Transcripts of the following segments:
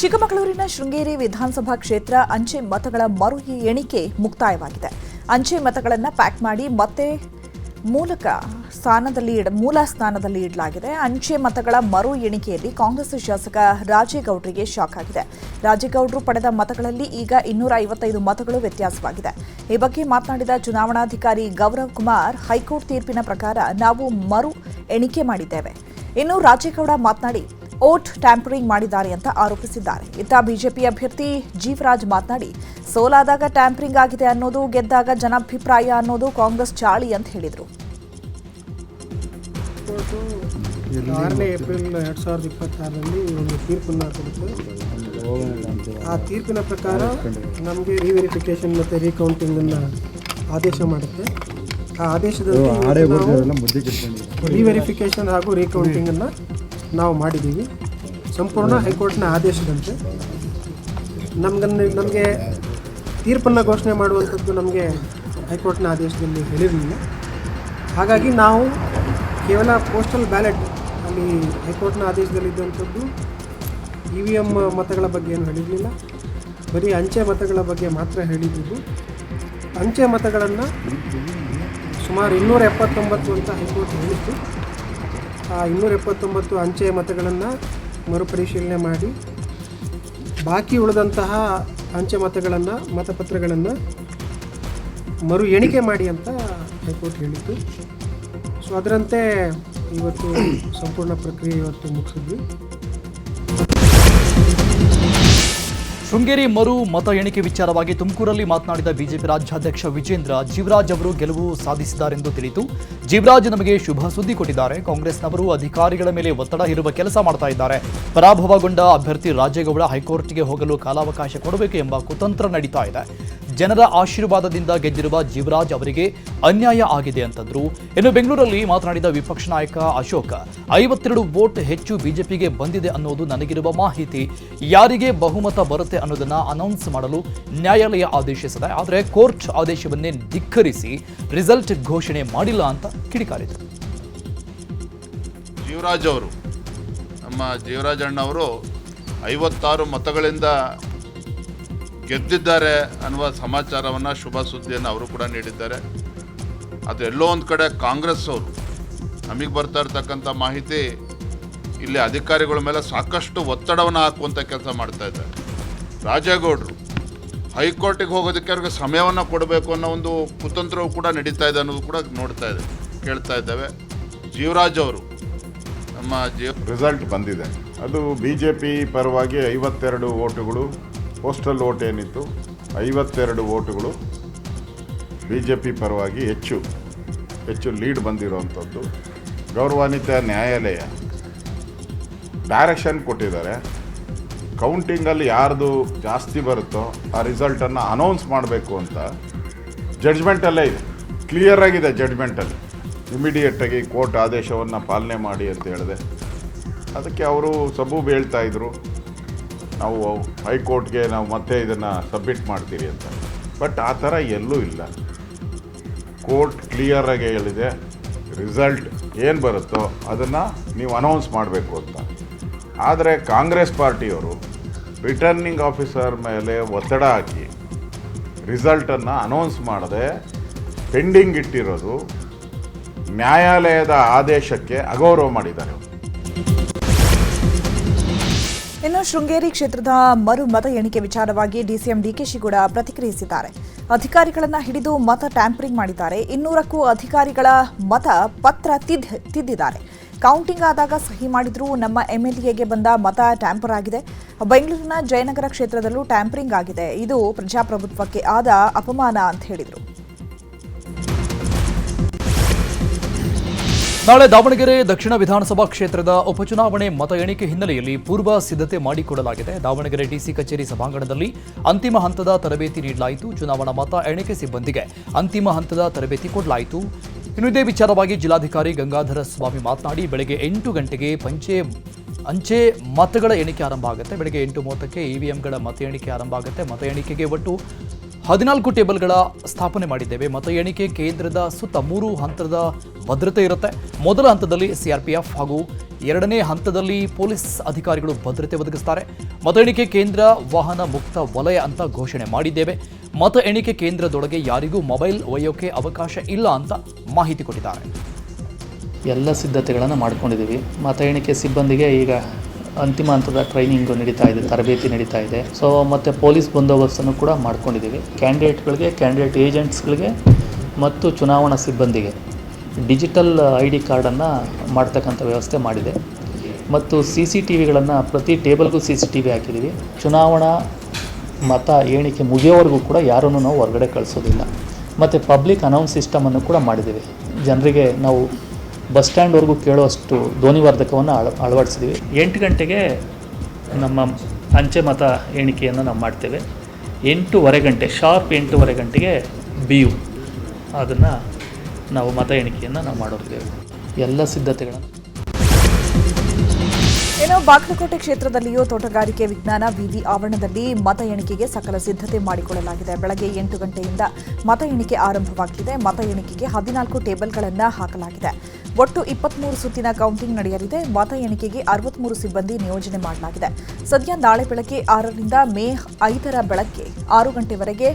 ಚಿಕ್ಕಮಗಳೂರಿನ ಶೃಂಗೇರಿ ವಿಧಾನಸಭಾ ಕ್ಷೇತ್ರ ಅಂಚೆ ಮತಗಳ ಮರು ಎಣಿಕೆ ಮುಕ್ತಾಯವಾಗಿದೆ. ಅಂಚೆ ಮತಗಳನ್ನು ಪ್ಯಾಕ್ ಮಾಡಿ ಮತ್ತೆ ಮೂಲ ಸ್ಥಾನದಲ್ಲಿ ಇಡಲಾಗಿದೆ. ಅಂಚೆ ಮತಗಳ ಮರು ಎಣಿಕೆಯಲ್ಲಿ ಕಾಂಗ್ರೆಸ್ ಶಾಸಕ ರಾಜೇಗೌಡರಿಗೆ ಶಾಕ್ ಆಗಿದೆ. ರಾಜೇಗೌಡರು ಪಡೆದ ಮತಗಳಲ್ಲಿ ಈಗ 255 ಮತಗಳು ವ್ಯತ್ಯಾಸವಾಗಿದೆ. ಈ ಬಗ್ಗೆ ಮಾತನಾಡಿದ ಚುನಾವಣಾಧಿಕಾರಿ ಗೌರವ್ ಕುಮಾರ್, ಹೈಕೋರ್ಟ್ ತೀರ್ಪಿನ ಪ್ರಕಾರ ನಾವು ಮರು ಎಣಿಕೆ ಮಾಡಿದ್ದೇವೆ. ಇನ್ನು ರಾಜೇಗೌಡ ಮಾತನಾಡಿ ವೋಟ್ ಟ್ಯಾಂಪರಿಂಗ್ ಮಾಡಿದ್ದಾರೆ ಅಂತ ಆರೋಪಿಸಿದ್ದಾರೆ. ಇತ್ತ ಬಿಜೆಪಿ ಅಭ್ಯರ್ಥಿ ಜೀವರಾಜ್ ಮಾತನಾಡಿ, ಸೋಲಾದಾಗ ಟ್ಯಾಂಪರಿಂಗ್ ಆಗಿದೆ ಅನ್ನೋದು, ಗೆದ್ದಾಗ ಜನಾಭಿಪ್ರಾಯ ಅನ್ನೋದು ಕಾಂಗ್ರೆಸ್ ಚಾಳಿ ಅಂತ ಹೇಳಿದರು. 6 ಏಪ್ರಿಲ್ 2026ರಲ್ಲಿ ಒಂದು ತೀರ್ಪನ್ನು ಕೊಡುತ್ತೆ. ಆ ತೀರ್ಪಿನ ಪ್ರಕಾರ ನಮಗೆ ರೀವೆರಿಫಿಕೇಷನ್ ಮತ್ತು ರೀಕೌಂಟಿಂಗನ್ನು ಆದೇಶ ಮಾಡುತ್ತೆ. ಆ ಆದೇಶದಲ್ಲಿ ರೀವೆರಿಫಿಕೇಷನ್ ಹಾಗೂ ರೀಕೌಂಟಿಂಗನ್ನು ನಾವು ಮಾಡಿದ್ದೀವಿ. ಸಂಪೂರ್ಣ ಹೈಕೋರ್ಟ್ನ ಆದೇಶದಂತೆ ನಮಗೆ ತೀರ್ಪನ್ನು ಘೋಷಣೆ ಮಾಡುವಂಥದ್ದು ನಮಗೆ ಹೈಕೋರ್ಟ್ನ ಆದೇಶದಲ್ಲಿ ಹೇಳಿರಲಿಲ್ಲ. ಹಾಗಾಗಿ ನಾವು ಕೇವಲ ಪೋಸ್ಟಲ್ ಬ್ಯಾಲೆಟ್ ಅಲ್ಲಿ ಹೈಕೋರ್ಟ್ನ ಆದೇಶದಲ್ಲಿದ್ದಂಥದ್ದು EVM ಮತಗಳ ಬಗ್ಗೆ ಏನು ಹೇಳಿರಲಿಲ್ಲ, ಬರೀ ಅಂಚೆ ಮತಗಳ ಬಗ್ಗೆ ಮಾತ್ರ ಹೇಳಿದ್ದು. ಅಂಚೆ ಮತಗಳನ್ನು ಸುಮಾರು 279 ಅಂತ ಹೈಕೋರ್ಟ್ ಹೇಳಿತ್ತು. ಆ 279 ಅಂಚೆ ಮತಗಳನ್ನು ಮರುಪರಿಶೀಲನೆ ಮಾಡಿ ಬಾಕಿ ಉಳಿದಂತಹ ಅಂಚೆ ಮತಪತ್ರಗಳನ್ನು ಮರು ಎಣಿಕೆ ಮಾಡಿ ಅಂತ ಹೈಕೋರ್ಟ್ ಹೇಳಿತ್ತು. ಸೊ ಅದರಂತೆ ಇವತ್ತು ಸಂಪೂರ್ಣ ಪ್ರಕ್ರಿಯೆ ಇವತ್ತು ಮುಗಿಸಿದ್ವಿ. ಶೃಂಗೇರಿ ಮರು ಮತ ಎಣಿಕೆ ವಿಚಾರವಾಗಿ ತುಮಕೂರಲ್ಲಿ ಮಾತನಾಡಿದ ಬಿಜೆಪಿ ರಾಜ್ಯಾಧ್ಯಕ್ಷ ವಿಜೇಂದ್ರ, ಜೀವರಾಜ್ ಅವರು ಗೆಲುವು ಸಾಧಿಸಿದ್ದಾರೆಂದು ತಿಳಿಯಿತು. ಜೀವರಾಜ್ ನಮಗೆ ಶುಭ ಸುದ್ದಿ ಕೊಟ್ಟಿದ್ದಾರೆ. ಕಾಂಗ್ರೆಸ್ನವರು ಅಧಿಕಾರಿಗಳ ಮೇಲೆ ಒತ್ತಡ ಹೇರುವ ಕೆಲಸ ಮಾಡ್ತಾ ಇದ್ದಾರೆ. ಪರಾಭವಗೊಂಡ ಅಭ್ಯರ್ಥಿ ರಾಜೇಗೌಡ ಹೈಕೋರ್ಟ್ಗೆ ಹೋಗಲು ಕಾಲಾವಕಾಶ ಕೊಡಬೇಕು ಎಂಬ ಕುತಂತ್ರ ನಡೀತಾ ಇದೆ. ಜನರ ಆಶೀರ್ವಾದದಿಂದ ಗೆದ್ದಿರುವ ಜೀವರಾಜ್ ಅವರಿಗೆ ಅನ್ಯಾಯ ಆಗಿದೆ ಅಂತಂದ್ರು. ಇನ್ನು ಬೆಂಗಳೂರಲ್ಲಿ ಮಾತನಾಡಿದ ವಿಪಕ್ಷ ನಾಯಕ ಅಶೋಕ್, 52 ವೋಟ್ ಹೆಚ್ಚು ಬಿಜೆಪಿಗೆ ಬಂದಿದೆ ಅನ್ನೋದು ನನಗಿರುವ ಮಾಹಿತಿ. ಯಾರಿಗೆ ಬಹುಮತ ಬರುತ್ತೆ ಅನ್ನೋದನ್ನ ಅನೌನ್ಸ್ ಮಾಡಲು ನ್ಯಾಯಾಲಯ ಆದೇಶಿಸಿದೆ. ಆದರೆ ಕೋರ್ಟ್ ಆದೇಶವನ್ನೇ ಧಿಕ್ಕರಿಸಿ ರಿಸಲ್ಟ್ ಘೋಷಣೆ ಮಾಡಿಲ್ಲ ಅಂತ ಕಿಡಿಕಾರಿದರು. ನಮ್ಮ ಜೀವರಾಜ್ ಅಣ್ಣವರು 56 ಮತಗಳಿಂದ ಗೆದ್ದಿದ್ದಾರೆ ಅನ್ನುವ ಸಮಾಚಾರವನ್ನು, ಶುಭ ಸುದ್ದಿಯನ್ನು ಅವರು ಕೂಡ ನೀಡಿದ್ದಾರೆ. ಅದು ಎಲ್ಲೋ ಒಂದು ಕಡೆ ಕಾಂಗ್ರೆಸ್ ಅವರು ನಮಗೆ ಬರ್ತಾ ಇರ್ತಕ್ಕಂಥ ಮಾಹಿತಿ ಇಲ್ಲಿ ಅಧಿಕಾರಿಗಳ ಮೇಲೆ ಸಾಕಷ್ಟು ಒತ್ತಡವನ್ನು ಹಾಕುವಂಥ ಕೆಲಸ ಮಾಡ್ತಾ ಇದ್ದಾರೆ. ರಾಜೇಗೌಡರು ಹೈಕೋರ್ಟಿಗೆ ಹೋಗೋದಕ್ಕೆ ಅವ್ರಿಗೆ ಸಮಯವನ್ನು ಕೊಡಬೇಕು ಅನ್ನೋ ಒಂದು ಕುತಂತ್ರವು ಕೂಡ ನಡೀತಾ ಇದೆ ಅನ್ನೋದು ಕೂಡ ಕೇಳ್ತಾ ಇದ್ದೇವೆ. ಜೀವರಾಜ್ ಅವರು ರಿಸಲ್ಟ್ ಬಂದಿದೆ. ಅದು BJP ಪರವಾಗಿ 52 ವೋಟುಗಳು, ಪೋಸ್ಟಲ್ ವೋಟ್ ಏನಿತ್ತು 52 ವೋಟುಗಳು BJP ಪರವಾಗಿ ಹೆಚ್ಚು ಲೀಡ್ ಬಂದಿರೋವಂಥದ್ದು. ಗೌರವಾನ್ವಿತ ನ್ಯಾಯಾಲಯ ಡೈರೆಕ್ಷನ್ ಕೊಟ್ಟಿದ್ದಾರೆ. ಕೌಂಟಿಂಗಲ್ಲಿ ಯಾರ್ದು ಜಾಸ್ತಿ ಬರುತ್ತೋ ಆ ರಿಸಲ್ಟನ್ನು ಅನೌನ್ಸ್ ಮಾಡಬೇಕು ಅಂತ ಜಡ್ಜ್ಮೆಂಟಲ್ಲೇ ಇದೆ, ಕ್ಲಿಯರ್ ಆಗಿದೆ ಜಡ್ಜ್ಮೆಂಟಲ್ಲಿ. ಇಮಿಡಿಯೇಟಾಗಿ ಕೋರ್ಟ್ ಆದೇಶವನ್ನು ಪಾಲನೆ ಮಾಡಿ ಅಂತ ಹೇಳಿದೆ. ಅದಕ್ಕೆ ಅವರು ಸಬೂಬು ಹೇಳ್ತಾಯಿದ್ರು, ನಾವು ಹೈಕೋರ್ಟ್ಗೆ ನಾವು ಮತ್ತೆ ಇದನ್ನು ಸಬ್ಮಿಟ್ ಮಾಡ್ತೀರಿ ಅಂತ. ಬಟ್ ಆ ಥರ ಎಲ್ಲೂ ಇಲ್ಲ. ಕೋರ್ಟ್ ಕ್ಲಿಯರಾಗಿ ಹೇಳಿದೆ, ರಿಸಲ್ಟ್ ಏನು ಬರುತ್ತೋ ಅದನ್ನು ನೀವು ಅನೌನ್ಸ್ ಮಾಡಬೇಕು ಅಂತ. ಆದರೆ ಕಾಂಗ್ರೆಸ್ ಪಾರ್ಟಿಯವರು ರಿಟರ್ನಿಂಗ್ ಆಫೀಸರ್ ಮೇಲೆ ಒತ್ತಡ ಹಾಕಿ ರಿಸಲ್ಟನ್ನು ಅನೌನ್ಸ್ ಮಾಡದೆ ಪೆಂಡಿಂಗ್ ಇಟ್ಟಿರೋದು ನ್ಯಾಯಾಲಯದ ಆದೇಶಕ್ಕೆ ಅಗೌರವ ಮಾಡಿದ್ದಾರೆ. ಇನ್ನು ಶೃಂಗೇರಿ ಕ್ಷೇತ್ರದ ಮರು ಮತ ಎಣಿಕೆ ವಿಚಾರವಾಗಿ DCM DK ಶಿವಗೌಡ ಪ್ರತಿಕ್ರಿಯಿಸಿದ್ದಾರೆ. ಅಧಿಕಾರಿಗಳನ್ನ ಹಿಡಿದು ಮತ ಟ್ಯಾಂಪರಿಂಗ್ ಮಾಡಿದ್ದಾರೆ. 200ಕ್ಕೂ ಅಧಿಕಾರಿಗಳ ಮತ ಪತ್ರ ತಿದ್ದಿದ್ದಾರೆ. ಕೌಂಟಿಂಗ್ ಆದಾಗ ಸಹಿ ಮಾಡಿದ್ರು. ನಮ್ಮ MLAಗೆ ಬಂದ ಮತ ಟ್ಯಾಂಪರ್ ಆಗಿದೆ. ಬೆಂಗಳೂರಿನ ಜಯನಗರ ಕ್ಷೇತ್ರದಲ್ಲೂ ಟ್ಯಾಂಪರಿಂಗ್ ಆಗಿದೆ. ಇದು ಪ್ರಜಾಪ್ರಭುತ್ವಕ್ಕೆ ಆದ ಅಪಮಾನ ಅಂತ ಹೇಳಿದರು. ನಾಳೆ ದಾವಣಗೆರೆ ದಕ್ಷಿಣ ವಿಧಾನಸಭಾ ಕ್ಷೇತ್ರದ ಉಪಚುನಾವಣೆ ಮತ ಎಣಿಕೆ ಹಿನ್ನೆಲೆಯಲ್ಲಿ ಪೂರ್ವ ಸಿದ್ಧತೆ ಮಾಡಿಕೊಳ್ಳಲಾಗಿದೆ. ದಾವಣಗೆರೆ DC ಕಚೇರಿ ಸಭಾಂಗಣದಲ್ಲಿ ಅಂತಿಮ ಹಂತದ ತರಬೇತಿ ನೀಡಲಾಯಿತು. ಚುನಾವಣಾ ಮತ ಎಣಿಕೆ ಸಿಬ್ಬಂದಿಗೆ ಅಂತಿಮ ಹಂತದ ತರಬೇತಿ ಕೊಡಲಾಯಿತು. ಇನ್ನು ಇದೇ ವಿಚಾರವಾಗಿ ಜಿಲ್ಲಾಧಿಕಾರಿ ಗಂಗಾಧರ ಸ್ವಾಮಿ ಮಾತನಾಡಿ, ಬೆಳಗ್ಗೆ 8 ಗಂಟೆಗೆ ಅಂಚೆ ಮತಗಳ ಎಣಿಕೆ ಆರಂಭ ಆಗುತ್ತೆ. ಬೆಳಗ್ಗೆ 8:30ಕ್ಕೆ EVMಗಳ ಮತ ಎಣಿಕೆ ಆರಂಭ ಆಗುತ್ತೆ. ಮತ ಎಣಿಕೆಗೆ ಒಟ್ಟು 14 ಟೇಬಲ್ಗಳ ಸ್ಥಾಪನೆ ಮಾಡಿದ್ದೇವೆ. ಮತ ಎಣಿಕೆ ಕೇಂದ್ರದ ಸುತ್ತ 3 ಹಂತದ ಭದ್ರತೆ ಇರುತ್ತೆ. ಮೊದಲ ಹಂತದಲ್ಲಿ ಸಿಆರ್ಪಿಎಫ್ ಹಾಗೂ ಎರಡನೇ ಹಂತದಲ್ಲಿ ಪೊಲೀಸ್ ಅಧಿಕಾರಿಗಳು ಭದ್ರತೆ ಒದಗಿಸುತ್ತಾರೆ. ಮತ ಎಣಿಕೆ ಕೇಂದ್ರ ವಾಹನ ಮುಕ್ತ ವಲಯ ಅಂತ ಘೋಷಣೆ ಮಾಡಿದ್ದೇವೆ. ಮತ ಎಣಿಕೆ ಕೇಂದ್ರದೊಳಗೆ ಯಾರಿಗೂ ಮೊಬೈಲ್ ಒಯ್ಯೋಕೆ ಅವಕಾಶ ಇಲ್ಲ ಅಂತ ಮಾಹಿತಿ ಕೊಟ್ಟಿದ್ದಾರೆ. ಎಲ್ಲ ಸಿದ್ಧತೆಗಳನ್ನು ಮಾಡ್ಕೊಂಡಿದ್ದೀವಿ. ಮತ ಎಣಿಕೆ ಸಿಬ್ಬಂದಿಗೆ ಈಗ ಅಂತಿಮ ಹಂತದ ಟ್ರೈನಿಂಗು ನಡೀತಾ ಇದೆ, ತರಬೇತಿ ನಡೀತಾ ಇದೆ. ಮತ್ತು ಪೊಲೀಸ್ ಬಂದೋಬಸ್ತನ್ನು ಕೂಡ ಮಾಡ್ಕೊಂಡಿದ್ದೀವಿ. ಕ್ಯಾಂಡಿಡೇಟ್ಗಳಿಗೆ, ಕ್ಯಾಂಡಿಡೇಟ್ ಏಜೆಂಟ್ಸ್ಗಳಿಗೆ ಮತ್ತು ಚುನಾವಣಾ ಸಿಬ್ಬಂದಿಗೆ ಡಿಜಿಟಲ್ ID ಕಾರ್ಡನ್ನು ಮಾಡ್ತಕ್ಕಂಥ ವ್ಯವಸ್ಥೆ ಮಾಡಿದೆ. ಮತ್ತು CCTVಗಳನ್ನು ಪ್ರತಿ ಟೇಬಲ್ಗೂ CCTV ಹಾಕಿದ್ದೀವಿ. ಚುನಾವಣಾ ಮತ ಎಣಿಕೆ ಮುಗಿಯೋವರೆಗೂ ಕೂಡ ಯಾರನ್ನು ನಾವು ಹೊರಗಡೆ ಕಳಿಸೋದಿಲ್ಲ. ಮತ್ತು ಪಬ್ಲಿಕ್ ಅನೌನ್ಸ್ ಸಿಸ್ಟಮನ್ನು ಕೂಡ ಮಾಡಿದ್ದೀವಿ. ಜನರಿಗೆ ನಾವು ಬಸ್ ಸ್ಟ್ಯಾಂಡ್ವರೆಗೂ ಕೇಳುವಷ್ಟು ಧ್ವನಿವರ್ಧಕವನ್ನು ಅಳವಡಿಸಿದ್ದೀವಿ. 8 ಗಂಟೆಗೆ ನಮ್ಮ ಅಂಚೆ ಮತ ಎಣಿಕೆಯನ್ನು ನಾವು ಮಾಡ್ತೇವೆ. 8:15 ಗಂಟೆ ಶಾರ್ಪ್ 8:15 ಗಂಟೆಗೆ BU ಅದನ್ನು ನಾವು ಮತ ಎಣಿಕೆಯನ್ನು ನಾವು ಮಾಡೋದಿದ್ದೇವೆ. ಎಲ್ಲ ಸಿದ್ಧತೆಗಳನ್ನು ಇನ್ನು ಬಾಗಲಕೋಟೆ ಕ್ಷೇತ್ರದಲ್ಲಿಯೂ ತೋಟಗಾರಿಕೆ ವಿಜ್ಞಾನ ವಿವಿ ಆವರಣದಲ್ಲಿ ಮತ ಎಣಿಕೆಗೆ ಸಕಲ ಸಿದ್ಧತೆ ಮಾಡಿಕೊಳ್ಳಲಾಗಿದೆ. ಬೆಳಗ್ಗೆ 8 ಗಂಟೆಯಿಂದ ಮತ ಎಣಿಕೆ ಆರಂಭವಾಗಲಿದೆ. ಮತ ಎಣಿಕೆಗೆ 14 ಟೇಬಲ್ಗಳನ್ನು ಹಾಕಲಾಗಿದೆ. ಒಟ್ಟು 23 ಸುತ್ತಿನ ಕೌಂಟಿಂಗ್ ನಡೆಯಲಿದೆ. ಮತ ಎಣಿಕೆಗೆ 63 ಸಿಬ್ಬಂದಿ ನಿಯೋಜನೆ ಮಾಡಲಾಗಿದೆ. ಸದ್ಯ ನಾಳೆ ಬೆಳಗ್ಗೆ 6ರಿಂದ ಮೇ 5ರ ಬೆಳಗ್ಗೆ 6 ಗಂಟೆವರೆಗೆ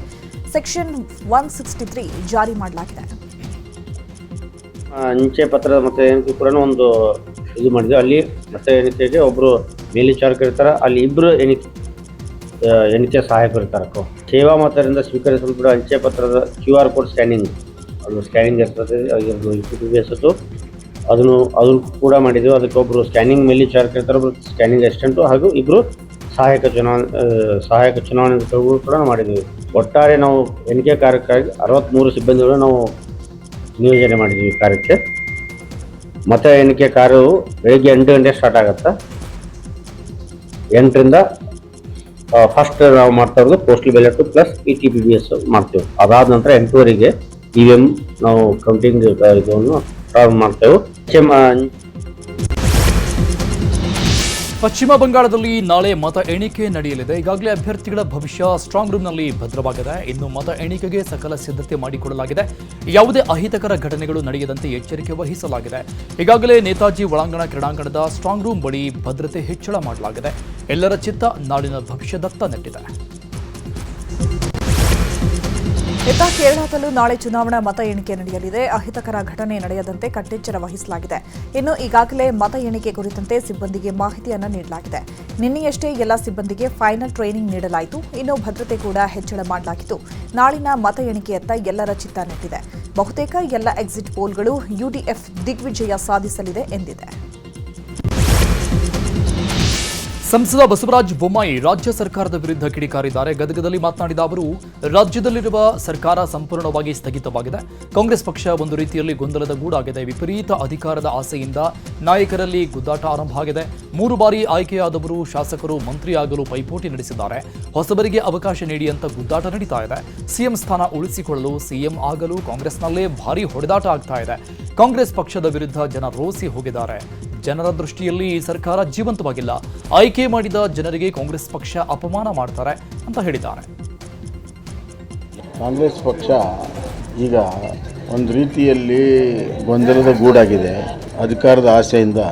ಸೆಕ್ಷನ್ 163 ಜಾರಿ ಮಾಡಲಾಗಿದೆ. ಅಂಚೆ ಪತ್ರ ಮತ ಎಣಿಕೆ ಕೂಡ ಒಂದು ಇದು ಮಾಡಿದ್ವಿ. ಅಲ್ಲಿ ಮತ ಎಣಿಕೆಗೆ ಒಬ್ಬರು ಮೇಲ್ವಿಚಾರಕರು ಇರ್ತಾರೆ, ಅಲ್ಲಿ ಇಬ್ಬರು ಎಣಿಕೆ ಸಹಾಯಕರು ಇರ್ತಾರೆ. ಸೇವಾ ಮತದಿಂದ ಸ್ವೀಕರಿಸಲ್ಪಡುವ ಅಂಚೆ ಪತ್ರದ QR ಕೋಡ್ ಸ್ಕ್ಯಾನಿಂಗ್, ಅದು ಸ್ಕ್ಯಾನಿಂಗ್ ಇರ್ತದೆ. UPBS ಅದನ್ನು ಕೂಡ ಮಾಡಿದ್ವಿ. ಅದಕ್ಕೆ ಒಬ್ಬರು ಸ್ಕ್ಯಾನಿಂಗ್ ಮೇಲ್ವಿಚಾರಕರು ಇರ್ತಾರೆ, ಒಬ್ಬರು ಸ್ಕ್ಯಾನಿಂಗ್ ಅಸಿಸ್ಟೆಂಟು ಹಾಗೂ ಇಬ್ಬರು ಸಹಾಯಕ ಚುನಾವಣಾಧಿಕಾರಿಗಳು ಕೂಡ ಮಾಡಿದ್ವಿ. ಒಟ್ಟಾರೆ ನಾವು ಎಣಿಕೆ ಕಾರ್ಯಕ್ಕಾಗಿ 63 ಸಿಬ್ಬಂದಿಗಳು ನಾವು ನಿಯೋಜನೆ ಮಾಡಿದ್ವಿ ಕಾರ್ಯಕ್ಕೆ. ಮತ ಎಣಿಕೆ ಕಾರ್ಯವು ಬೆಳಗ್ಗೆ 8 ಗಂಟೆ ಸ್ಟಾರ್ಟ್ ಆಗುತ್ತೆ. 8ರಿಂದ ಫಸ್ಟ್ ನಾವು ಮಾಡ್ತಾ ಇರೋದು ಪೋಸ್ಟಲ್ ಬ್ಯಾಲೆಟ್ ಪ್ಲಸ್ ETPBS ಮಾಡ್ತೇವೆ. ಅದಾದ ನಂತರ 8:15ಗೆ EVM ನಾವು ಕೌಂಟಿಂಗ್ ಇದನ್ನು ಪ್ರಾರಂಭ ಮಾಡ್ತೇವೆ. ಪಶ್ಚಿಮ ಬಂಗಾಳದಲ್ಲಿ ನಾಳೆ ಮತ ಎಣಿಕೆ ನಡೆಯಲಿದೆ. ಈಗಾಗಲೇ ಅಭ್ಯರ್ಥಿಗಳ ಭವಿಷ್ಯ ಸ್ಟ್ರಾಂಗ್ ರೂಮ್ನಲ್ಲಿ ಭದ್ರವಾಗಿದೆ. ಇನ್ನು ಮತ ಎಣಿಕೆಗೆ ಸಕಲ ಸಿದ್ಧತೆ ಮಾಡಿಕೊಳ್ಳಲಾಗಿದೆ. ಯಾವುದೇ ಅಹಿತಕರ ಘಟನೆಗಳು ನಡೆಯದಂತೆ ಎಚ್ಚರಿಕೆ ವಹಿಸಲಾಗಿದೆ. ಈಗಾಗಲೇ ನೇತಾಜಿ ಒಳಾಂಗಣ ಕ್ರೀಡಾಂಗಣದ ಸ್ಟ್ರಾಂಗ್ ರೂಮ್ ಬಳಿ ಭದ್ರತೆ ಹೆಚ್ಚಳ ಮಾಡಲಾಗಿದೆ. ಎಲ್ಲರ ಚಿತ್ತ ನಾಡಿನ ಭವಿಷ್ಯದತ್ತ ನೆಟ್ಟಿದೆ. ಇತ್ತ ಕೇರಳದಲ್ಲೂ ನಾಳೆ ಚುನಾವಣಾ ಮತ ಎಣಿಕೆ ನಡೆಯಲಿದೆ. ಅಹಿತಕರ ಘಟನೆ ನಡೆಯದಂತೆ ಕಟ್ಟೆಚ್ಚರ ವಹಿಸಲಾಗಿದೆ. ಇನ್ನು ಈಗಾಗಲೇ ಮತ ಎಣಿಕೆ ಕುರಿತಂತೆ ಸಿಬ್ಬಂದಿಗೆ ಮಾಹಿತಿಯನ್ನು ನೀಡಲಾಗಿದೆ. ನಿನ್ನೆಯಷ್ಟೇ ಎಲ್ಲ ಸಿಬ್ಬಂದಿಗೆ ಫೈನಲ್ ಟ್ರೈನಿಂಗ್ ನೀಡಲಾಯಿತು. ಇನ್ನು ಭದ್ರತೆ ಕೂಡ ಹೆಚ್ಚಳ ಮಾಡಲಾಗಿತ್ತು. ನಾಳಿನ ಮತ ಎಣಿಕೆಯತ್ತ ಎಲ್ಲರ ಚಿತ್ತ ನೆಟ್ಟಿದೆ. ಬಹುತೇಕ ಎಲ್ಲ ಎಕ್ಸಿಟ್ ಪೋಲ್ಗಳು UDF ದಿಗ್ವಿಜಯ ಸಾಧಿಸಲಿದೆ ಎಂದಿದೆ. ಸಂಸದ ಬಸವರಾಜ ಬೊಮ್ಮಾಯಿ ರಾಜ್ಯ ಸರ್ಕಾರದ ವಿರುದ್ಧ ಕಿಡಿಕಾರಿದ್ದಾರೆ. ಗದಗದಲ್ಲಿ ಮಾತನಾಡಿದ ಅವರು, ರಾಜ್ಯದಲ್ಲಿರುವ ಸರ್ಕಾರ ಸಂಪೂರ್ಣವಾಗಿ ಸ್ಥಗಿತವಾಗಿದೆ. ಕಾಂಗ್ರೆಸ್ ಪಕ್ಷ ಒಂದು ರೀತಿಯಲ್ಲಿ ಗೊಂದಲದ ಗೂಡಾಗಿದೆ. ವಿಪರೀತ ಅಧಿಕಾರದ ಆಸೆಯಿಂದ ನಾಯಕರಲ್ಲಿ ಗುದ್ದಾಟ ಆರಂಭ ಆಗಿದೆ. 3 ಬಾರಿ ಆಯ್ಕೆಯಾದವರು ಶಾಸಕರು ಮಂತ್ರಿಯಾಗಲು ಪೈಪೋಟಿ ನಡೆಸಿದ್ದಾರೆ. ಹೊಸಬರಿಗೆ ಅವಕಾಶ ನೀಡಿ ಅಂತ ಗುದ್ದಾಟ ನಡೀತಾ ಇದೆ. ಸಿಎಂ ಸ್ಥಾನ ಉಳಿಸಿಕೊಳ್ಳಲು, ಸಿಎಂ ಆಗಲು ಕಾಂಗ್ರೆಸ್ನಲ್ಲೇ ಭಾರಿ ಹೊಡೆದಾಟ ಆಗ್ತಾ ಇದೆ. ಕಾಂಗ್ರೆಸ್ ಪಕ್ಷದ ವಿರುದ್ಧ ಜನ ರೋಸಿ ಹೋಗಿದ್ದಾರೆ. ಜನರ ದೃಷ್ಟಿಯಲ್ಲಿ ಈ ಸರ್ಕಾರ ಜೀವಂತವಾಗಿಲ್ಲ. ಆಯ್ಕೆ ಮಾಡಿದ ಜನರಿಗೆ ಕಾಂಗ್ರೆಸ್ ಪಕ್ಷ ಅಪಮಾನ ಮಾಡ್ತಾರೆ ಅಂತ ಹೇಳಿದ್ದಾರೆ. ಕಾಂಗ್ರೆಸ್ ಪಕ್ಷ ಈಗ ಒಂದು ರೀತಿಯಲ್ಲಿ ಗೊಂದಲದ ಗೂಡಾಗಿದೆ. ಅಧಿಕಾರದ ಆಸೆಯಿಂದ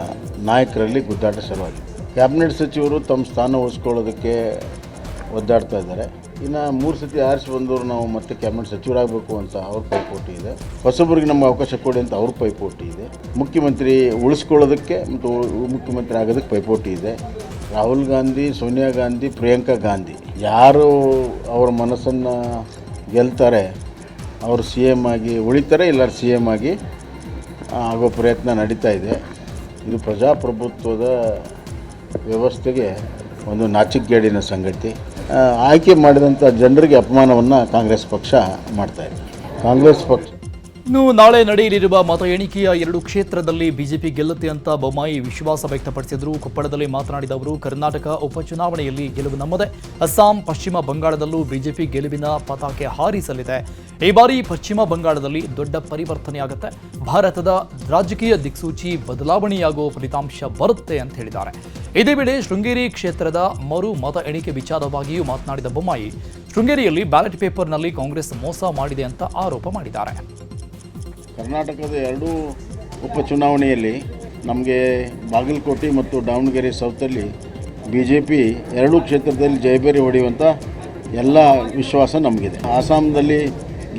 ನಾಯಕರಲ್ಲಿ ಗುದ್ದಾಟ ಶುರುವಾಗಿದೆ. ಕ್ಯಾಬಿನೆಟ್ ಸಚಿವರು ತಮ್ಮ ಸ್ಥಾನ ಉಳಿಸ್ಕೊಳ್ಳೋದಕ್ಕೆ ಒದ್ದಾಡ್ತಾ ಇದ್ದಾರೆ. ಇನ್ನು 3 ಸತಿ ಆರಿಸಿ ಬಂದವರು ನಾವು ಮತ್ತೆ ಕ್ಯಾಬಿನೆಟ್ ಸಚಿವರಾಗಬೇಕು ಅಂತ ಅವ್ರ ಪೈಪೋಟಿ ಇದೆ. ಹೊಸಬರಿಗೆ ನಮಗೆ ಅವಕಾಶ ಕೊಡಿ ಅಂತ ಅವ್ರ ಪೈಪೋಟಿ ಇದೆ. ಮುಖ್ಯಮಂತ್ರಿ ಉಳಿಸ್ಕೊಳ್ಳೋದಕ್ಕೆ ಮತ್ತು ಮುಖ್ಯಮಂತ್ರಿ ಆಗೋದಕ್ಕೆ ಪೈಪೋಟಿ ಇದೆ. ರಾಹುಲ್ ಗಾಂಧಿ, ಸೋನಿಯಾ ಗಾಂಧಿ, ಪ್ರಿಯಾಂಕಾ ಗಾಂಧಿ ಯಾರು ಅವರ ಮನಸ್ಸನ್ನು ಗೆಲ್ತಾರೆ ಅವರು CM ಆಗಿ ಉಳಿತಾರೆ, ಇಲ್ಲ CM ಆಗಿ ಆಗೋ ಪ್ರಯತ್ನ ನಡೀತಾ ಇದೆ. ಇದು ಪ್ರಜಾಪ್ರಭುತ್ವದ ವ್ಯವಸ್ಥೆಗೆ ಒಂದು ನಾಚಿಕೆಗೇಡಿನ ಸಂಗತಿ. ಆಯ್ಕೆ ಮಾಡಿದಂಥ ಜನರಿಗೆ ಅಪಮಾನವನ್ನು ಕಾಂಗ್ರೆಸ್ ಪಕ್ಷ ಮಾಡ್ತಾಯಿದೆ. ಕಾಂಗ್ರೆಸ್ ಪಕ್ಷ ಇನ್ನು ನಾಳೆ ನಡೆಯಲಿರುವ ಮತ ಎಣಿಕೆಯ 2 ಕ್ಷೇತ್ರದಲ್ಲಿ ಬಿಜೆಪಿ ಗೆಲ್ಲುತ್ತೆ ಅಂತ ಬೊಮ್ಮಾಯಿ ವಿಶ್ವಾಸ ವ್ಯಕ್ತಪಡಿಸಿದರು. ಕೊಪ್ಪಳದಲ್ಲಿ ಮಾತನಾಡಿದ ಅವರು, ಕರ್ನಾಟಕ ಉಪಚುನಾವಣೆಯಲ್ಲಿ ಗೆಲುವು ನಮ್ಮದೇ. ಅಸ್ಸಾಂ, ಪಶ್ಚಿಮ ಬಂಗಾಳದಲ್ಲೂ ಬಿಜೆಪಿ ಗೆಲುವಿನ ಪತಾಕೆ ಹಾರಿಸಲಿದೆ. ಈ ಬಾರಿ ಪಶ್ಚಿಮ ಬಂಗಾಳದಲ್ಲಿ ದೊಡ್ಡ ಪರಿವರ್ತನೆಯಾಗುತ್ತೆ. ಭಾರತದ ರಾಜಕೀಯ ದಿಕ್ಸೂಚಿ ಬದಲಾವಣೆಯಾಗುವ ಫಲಿತಾಂಶ ಬರುತ್ತೆ ಅಂತ ಹೇಳಿದ್ದಾರೆ. ಇದೇ ವೇಳೆ ಶೃಂಗೇರಿ ಕ್ಷೇತ್ರದ ಮರು ಮತ ಎಣಿಕೆ ವಿಚಾರವಾಗಿಯೂ ಮಾತನಾಡಿದ ಬೊಮ್ಮಾಯಿ, ಶೃಂಗೇರಿಯಲ್ಲಿ ಬ್ಯಾಲೆಟ್ ಪೇಪರ್ನಲ್ಲಿ ಕಾಂಗ್ರೆಸ್ ಮೋಸ ಮಾಡಿದೆ ಅಂತ ಆರೋಪ ಮಾಡಿದ್ದಾರೆ. ಕರ್ನಾಟಕದ 2 ಉಪಚುನಾವಣೆಯಲ್ಲಿ ನಮಗೆ ಬಾಗಲಕೋಟೆ ಮತ್ತು ದಾವಣಗೆರೆ ಸೌತಲ್ಲಿ BJP 2 ಕ್ಷೇತ್ರದಲ್ಲಿ ಜಯಬೇರಿ ಹೊಡೆಯುವಂಥ ಎಲ್ಲ ವಿಶ್ವಾಸ ನಮಗಿದೆ. ಆಸಾಮದಲ್ಲಿ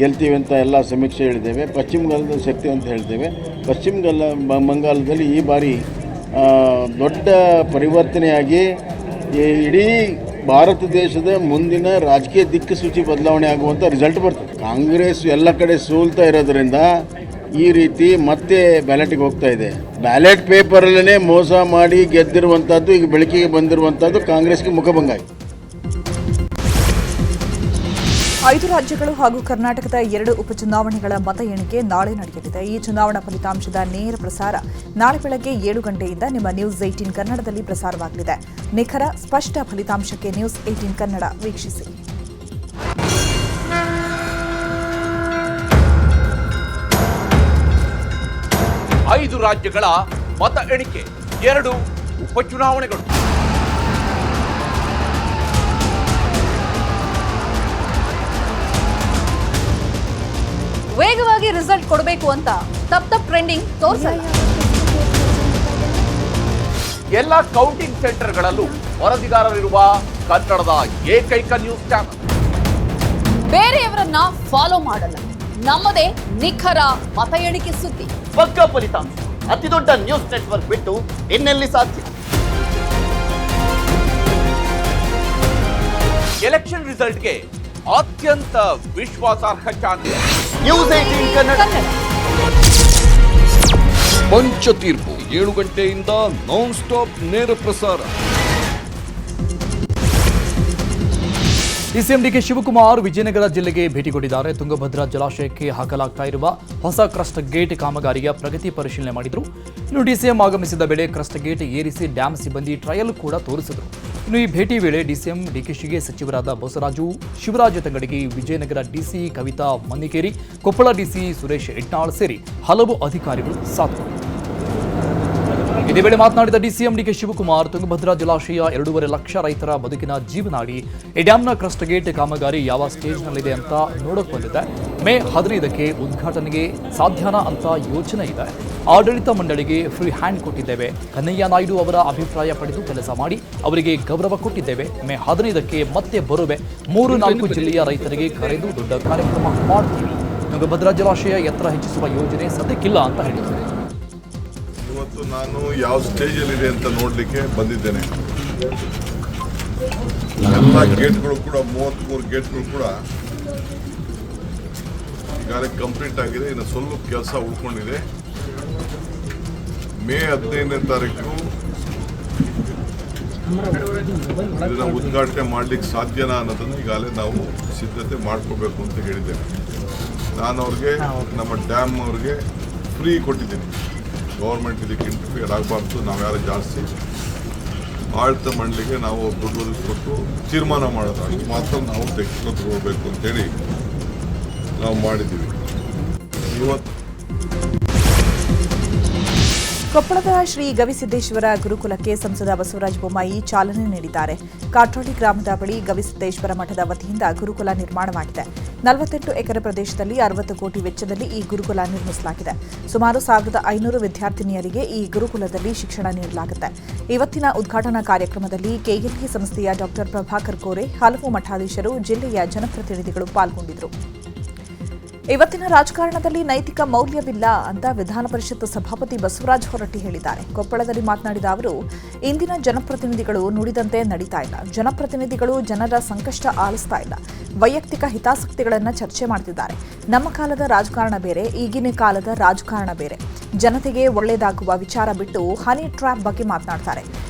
ಗೆಲ್ತೀವಿ ಅಂತ ಎಲ್ಲ ಸಮೀಕ್ಷೆ ಹೇಳಿದ್ದೇವೆ. ಪಶ್ಚಿಮ ಬಂಗಾಳದಲ್ಲಿ ಶಕ್ತಿ ಅಂತ ಹೇಳ್ತೇವೆ. ಪಶ್ಚಿಮ ಬಂಗಾಳದಲ್ಲಿ ಈ ಬಾರಿ ದೊಡ್ಡ ಪರಿವರ್ತನೆಯಾಗಿ ಇಡೀ ಭಾರತ ದೇಶದ ಮುಂದಿನ ರಾಜಕೀಯ ದಿಕ್ಕುಸೂಚಿ ಬದಲಾವಣೆ ಆಗುವಂಥ ರಿಸಲ್ಟ್ ಬರ್ತದೆ. ಕಾಂಗ್ರೆಸ್ ಎಲ್ಲ ಕಡೆ ಸೋಲ್ತಾ ಇರೋದ್ರಿಂದ ಈ ರೀತಿ ಮತ್ತೆ ಬ್ಯಾಲೆಟ್ಗೆ ಹೋಗ್ತಾ ಇದೆ. ಬ್ಯಾಲೆಟ್ ಪೇಪರಲ್ಲೇ ಮೋಸ ಮಾಡಿ ಗೆದ್ದಿರುವಂಥದ್ದು ಈಗ ಬೆಳಕಿಗೆ ಬಂದಿರುವಂಥದ್ದು ಕಾಂಗ್ರೆಸ್ಗೆ ಮುಖಭಂಗ ಆಗಿದೆ. 5 ರಾಜ್ಯಗಳು ಹಾಗೂ ಕರ್ನಾಟಕದ 2 ಉಪಚುನಾವಣೆಗಳ ಮತ ಎಣಿಕೆ ನಾಳೆ ನಡೆಯಲಿದೆ. ಈ ಚುನಾವಣಾ ಫಲಿತಾಂಶದ ನೇರ ಪ್ರಸಾರ ನಾಳೆ ಬೆಳಗ್ಗೆ 7 ಗಂಟೆಯಿಂದ ನಿಮ್ಮ ನ್ಯೂಸ್ 18 ಕನ್ನಡದಲ್ಲಿ ಪ್ರಸಾರವಾಗಲಿದೆ. ನಿಖರ ಸ್ಪಷ್ಟ ಫಲಿತಾಂಶಕ್ಕೆ ನ್ಯೂಸ್ 18 ಕನ್ನಡ ವೀಕ್ಷಿಸಿ. 5 ರಾಜ್ಯಗಳ ಮತ ಎಣಿಕೆ, 2 ಉಪಚುನಾವಣೆಗಳು. ವೇಗವಾಗಿ ರಿಸಲ್ಟ್ ಕೊಡಬೇಕು ಅಂತ ತಪ್ಪ ಟ್ರೆಂಡಿಂಗ್ ತೋರಿಸಲ್ಲ. ಎಲ್ಲ ಕೌಂಟಿಂಗ್ ಸೆಂಟರ್ಗಳಲ್ಲೂ ವರದಿಗಾರರಿರುವ ಕನ್ನಡದ ಏಕೈಕ ನ್ಯೂಸ್ ಚಾನಲ್. ಬೇರೆಯವರನ್ನ ಫಾಲೋ ಮಾಡಲ್ಲ, ನಮ್ಮದೇ ನಿಖರ ಮತ ಎಣಿಕೆ ಸುದ್ದಿ. ಪಕ್ಕ ಫಲಿತಾಂಶ ಅತಿದೊಡ್ಡ ನ್ಯೂಸ್ ನೆಟ್ವರ್ಕ್ ಬಿಟ್ಟು ಇನ್ನೆಲ್ಲಿ ಸಾಧ್ಯ? ಎಲೆಕ್ಷನ್ ರಿಸಲ್ಟ್ಗೆ ಅತ್ಯಂತ ವಿಶ್ವಾಸಾರ್ಹ ಚಾನಲ್ ನ್ಯೂಸ್ 18 ಕನ್ನಡ. ಪಂಚ ತೀರ್ಪು 7 ಗಂಟೆಯಿಂದ ನಾನ್ ಸ್ಟಾಪ್ ನೇರ ಪ್ರಸಾರ. ಡಿಸಿಎಂ ಡಿಕೆ ಶಿವಕುಮಾರ್ ವಿಜಯನಗರ ಜಿಲ್ಲೆಗೆ ಭೇಟಿ ಕೊಟ್ಟಿದ್ದಾರೆ. ತುಂಗಭದ್ರಾ ಜಲಾಶಯಕ್ಕೆ ಹಾಕಲಾಗ್ತಾ ಇರುವ ಹೊಸ ಕ್ರಸ್ಟ್ ಗೇಟ್ ಕಾಮಗಾರಿಯ ಪ್ರಗತಿ ಪರಿಶೀಲನೆ ಮಾಡಿದರು. ಇನ್ನು ಡಿಸಿಎಂ ಆಗಮಿಸಿದ ವೇಳೆ ಕ್ರಸ್ಟ್ ಗೇಟ್ ಏರಿಸಿ ಡ್ಯಾಂ ಸಿಬ್ಬಂದಿ ಟ್ರಯಲ್ ಕೂಡ ತೋರಿಸಿದರು. ಇನ್ನು ಈ ಭೇಟಿ ವೇಳೆ ಡಿಸಿಎಂ ಡಿಕೆಶಿಗೆ ಸಚಿವರಾದ ಬಸವರಾಜು, ಶಿವರಾಜ ತಂಗಡಗಿ, ವಿಜಯನಗರ ಡಿಸಿ ಕವಿತಾ ಮನ್ನಿಕೇರಿ, ಕೊಪ್ಪಳ ಡಿಸಿ ಸುರೇಶ್ ಇಟ್ನಾಳ್ ಸೇರಿ ಹಲವು ಅಧಿಕಾರಿಗಳು ಸಾಥ್ ಕೊಟ್ಟರು. ಇದೇ ವೇಳೆ ಮಾತನಾಡಿದ ಡಿಸಿಎಂ ಡಿಕೆ ಶಿವಕುಮಾರ್, ತುಂಗಭದ್ರಾ ಜಲಾಶಯ 2.5 ಲಕ್ಷ ರೈತರ ಬದುಕಿನ ಜೀವನಾಡಿ. ಈ ಡ್ಯಾಂನ ಕ್ರಸ್ಟ್ ಗೇಟ್ ಕಾಮಗಾರಿ ಯಾವ ಸ್ಟೇಜ್ನಲ್ಲಿದೆ ಅಂತ ನೋಡೋಕೆ ಬಂದಿದೆ. ಮೇ 15ಕ್ಕೆ ಉದ್ಘಾಟನೆಗೆ ಸಾಧ್ಯನಾ ಅಂತ ಯೋಚನೆ ಇದೆ. ಆಡಳಿತ ಮಂಡಳಿಗೆ ಫ್ರೀ ಹ್ಯಾಂಡ್ ಕೊಟ್ಟಿದ್ದೇವೆ. ಕನ್ನಯ್ಯ ನಾಯ್ಡು ಅವರ ಅಭಿಪ್ರಾಯ ಪಡೆದು ಕೆಲಸ ಮಾಡಿ ಅವರಿಗೆ ಗೌರವ ಕೊಟ್ಟಿದ್ದೇವೆ. ಮೇ 15ಕ್ಕೆ ಮತ್ತೆ ಬರುವೆ. 3-4 ಜಿಲ್ಲೆಯ ರೈತರಿಗೆ ಕರೆದು ದೊಡ್ಡ ಕಾರ್ಯಕ್ರಮ ಮಾಡ್ತೀವಿ. ತುಂಗಭದ್ರಾ ಜಲಾಶಯ ಎತ್ತರ ಹೆಚ್ಚಿಸುವ ಯೋಜನೆ ಸದ್ಯಕ್ಕಿಲ್ಲ ಅಂತ ಹೇಳಿದ್ದಾರೆ. ಇವತ್ತು ನಾನು ಯಾವ ಸ್ಟೇಜಲ್ಲಿದೆ ಅಂತ ನೋಡಲಿಕ್ಕೆ ಬಂದಿದ್ದೇನೆ. ಎಲ್ಲ ಗೇಟ್ಗಳು ಕೂಡ 33 ಗೇಟ್ಗಳು ಕೂಡ ಈಗಾಗಲೇ ಕಂಪ್ಲೀಟ್ ಆಗಿದೆ. ಇನ್ನು ಸ್ವಲ್ಪ ಕೆಲಸ ಉಳ್ಕೊಂಡಿದೆ. ಮೇ 15ನೇ ತಾರೀಕು ಇದನ್ನು ಉದ್ಘಾಟನೆ ಮಾಡಲಿಕ್ಕೆ ಸಾಧ್ಯನಾ ಅನ್ನೋದನ್ನು ಈಗಾಗಲೇ ನಾವು ಸಿದ್ಧತೆ ಮಾಡ್ಕೋಬೇಕು ಅಂತ ಹೇಳಿದ್ದೇನೆ. ನಾನು ಅವ್ರಿಗೆ, ನಮ್ಮ ಡ್ಯಾಮ್ ಅವ್ರಿಗೆ ಫ್ರೀ ಕೊಟ್ಟಿದ್ದೀನಿ. ಗೌರ್ಮೆಂಟ್ ಇದಕ್ಕೆ ಇಂಟರ್ಫಿಯರ್ ಆಗಬಾರ್ದು, ನಾವು ಯಾರು ಜಾಸ್ತಿ ಆಡಳಿತ ಮಂಡಳಿಗೆ ನಾವು ದುಡ್ಡು ಒದಗಿಸ್ಕೊಟ್ಟು ತೀರ್ಮಾನ ಮಾಡೋದು, ಅಷ್ಟು ಮಾತ್ರ ನಾವು ತೆಗೆದುಕೊಳ್ಬೇಕು ಅಂತೇಳಿ ನಾವು ಮಾಡಿದ್ದೀವಿ. ಇವತ್ತು ಕೊಪ್ಪಳದ ಶ್ರೀ ಗವಿಸಿದ್ದೇಶ್ವರ ಗುರುಕುಲಕ್ಕೆ ಸಂಸದ ಬಸವರಾಜ ಬೊಮ್ಮಾಯಿ ಚಾಲನೆ ನೀಡಿದ್ದಾರೆ. ಕಾಟ್ರೋಳಿ ಗ್ರಾಮದ ಬಳಿ ಗವಿಸಿದ್ದೇಶ್ವರ ಮಠದ ವತಿಯಿಂದ ಗುರುಕುಲ ನಿರ್ಮಾಣವಾಗಿದೆ. 48 ಎಕರೆ ಪ್ರದೇಶದಲ್ಲಿ 60 ಕೋಟಿ ವೆಚ್ಚದಲ್ಲಿ ಈ ಗುರುಕುಲ ನಿರ್ಮಿಸಲಾಗಿದೆ. ಸುಮಾರು 1500 ವಿದ್ಯಾರ್ಥಿನಿಯರಿಗೆ ಈ ಗುರುಕುಲದಲ್ಲಿ ಶಿಕ್ಷಣ ನೀಡಲಾಗುತ್ತೆ. ಇವತ್ತಿನ ಉದ್ಘಾಟನಾ ಕಾರ್ಯಕ್ರಮದಲ್ಲಿ ಕೆಎಲ್ಇ ಸಂಸ್ಥೆಯ ಡಾ ಪ್ರಭಾಕರ್ ಕೋರೆ, ಹಲವು ಮಠಾಧೀಶರು, ಜಿಲ್ಲೆಯ ಜನಪ್ರತಿನಿಧಿಗಳು ಪಾಲ್ಗೊಂಡಿದ್ದರು. ಇವತ್ತಿನ ರಾಜಕಾರಣದಲ್ಲಿ ನೈತಿಕ ಮೌಲ್ಯವಿಲ್ಲ ಅಂತ ವಿಧಾನ ಪರಿಷತ್ ಸಭಾಪತಿ ಬಸವರಾಜ ಹೊರಟ್ಟಿ ಹೇಳಿದ್ದಾರೆ. ಕೊಪ್ಪಳದಲ್ಲಿ ಮಾತನಾಡಿದ ಅವರು, ಇಂದಿನ ಜನಪ್ರತಿನಿಧಿಗಳು ನುಡಿದಂತೆ ನಡೀತಾ ಇಲ್ಲ. ಜನಪ್ರತಿನಿಧಿಗಳು ಜನರ ಸಂಕಷ್ಟ ಆಲಿಸ್ತಾ ಇಲ್ಲ. ವೈಯಕ್ತಿಕ ಹಿತಾಸಕ್ತಿಗಳನ್ನು ಚರ್ಚೆ ಮಾಡ್ತಿದ್ದಾರೆ. ನಮ್ಮ ಕಾಲದ ರಾಜಕಾರಣ ಬೇರೆ, ಈಗಿನ ಕಾಲದ ರಾಜಕಾರಣ ಬೇರೆ. ಜನತೆಗೆ ಒಳ್ಳೆಯದಾಗುವ ವಿಚಾರ ಬಿಟ್ಟು ಹನಿ ಟ್ರ್ಯಾಪ್ ಬಗ್ಗೆ ಮಾತನಾಡ್ತಾರೆ.